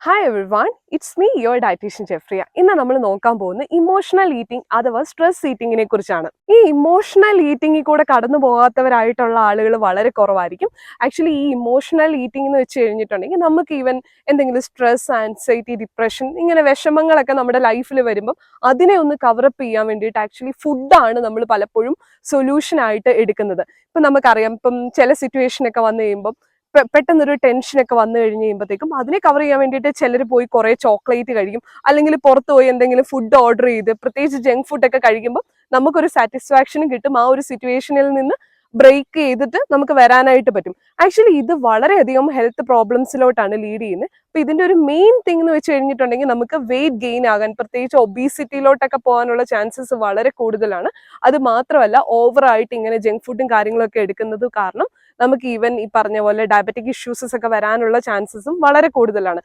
Hi everyone, it's me, your dietitian Jeffriya. ഇന്ന് നമ്മൾ നോക്കാൻ പോകുന്നത് ഇമോഷണൽ ഈറ്റിംഗ് അഥവാ സ്ട്രെസ് ഈറ്റിങ്ങിനെ കുറിച്ചാണ്. ഈ ഇമോഷണൽ ഈറ്റിംഗിൽ കൂടെ കടന്നു പോകാത്തവരായിട്ടുള്ള ആളുകൾ വളരെ കുറവായിരിക്കും. ആക്ച്വലി ഈ ഇമോഷണൽ ഈറ്റിംഗ് എന്ന് വെച്ച് കഴിഞ്ഞിട്ടുണ്ടെങ്കിൽ നമുക്ക് ഈവൻ എന്തെങ്കിലും സ്ട്രെസ്, ആൻസൈറ്റി, ഡിപ്രഷൻ ഇങ്ങനെ വിഷമങ്ങളൊക്കെ നമ്മുടെ ലൈഫിൽ വരുമ്പോൾ അതിനെ ഒന്ന് കവറപ്പ് ചെയ്യാൻ വേണ്ടിയിട്ട് ആക്ച്വലി ഫുഡാണ് നമ്മൾ പലപ്പോഴും സൊല്യൂഷൻ ആയിട്ട് എടുക്കുന്നത്. ഇപ്പം നമുക്കറിയാം, ഇപ്പം ചില സിറ്റുവേഷനൊക്കെ വന്നു കഴിയുമ്പോൾ പെട്ടെന്നൊരു ടെൻഷനൊക്കെ വന്നു കഴിഞ്ഞ് കഴിയുമ്പോഴത്തേക്കും അതിനെ കവർ ചെയ്യാൻ വേണ്ടിയിട്ട് ചിലർ പോയി കുറേ ചോക്ലേറ്റ് കഴിക്കും, അല്ലെങ്കിൽ പുറത്ത് പോയി എന്തെങ്കിലും ഫുഡ് ഓർഡർ ചെയ്ത്, പ്രത്യേകിച്ച് ജങ്ക് ഫുഡൊക്കെ കഴിക്കുമ്പോൾ നമുക്കൊരു സാറ്റിസ്ഫാക്ഷനും കിട്ടും. ആ ഒരു സിറ്റുവേഷനിൽ നിന്ന് ബ്രേക്ക് ചെയ്തിട്ട് നമുക്ക് വരാനായിട്ട് പറ്റും. ആക്ച്വലി ഇത് വളരെയധികം ഹെൽത്ത് പ്രോബ്ലംസിലോട്ടാണ് ലീഡ് ചെയ്യുന്നത്. അപ്പൊ ഇതിന്റെ ഒരു മെയിൻ തിങ് എന്ന് വെച്ച് കഴിഞ്ഞിട്ടുണ്ടെങ്കിൽ നമുക്ക് വെയിറ്റ് ഗെയിൻ ആകാൻ, പ്രത്യേകിച്ച് ഒബീസിറ്റിയിലോട്ടൊക്കെ പോകാനുള്ള ചാൻസസ് വളരെ കൂടുതലാണ്. അത് മാത്രമല്ല, ഓവറായിട്ട് ഇങ്ങനെ ജങ്ക് ഫുഡും കാര്യങ്ങളൊക്കെ എടുക്കുന്നത് കാരണം നമുക്ക് ഈവൻ ഈ പറഞ്ഞ പോലെ ഡയബറ്റിക് ഇഷ്യൂസസ് ഒക്കെ വരാനുള്ള ചാൻസസും വളരെ കൂടുതലാണ്.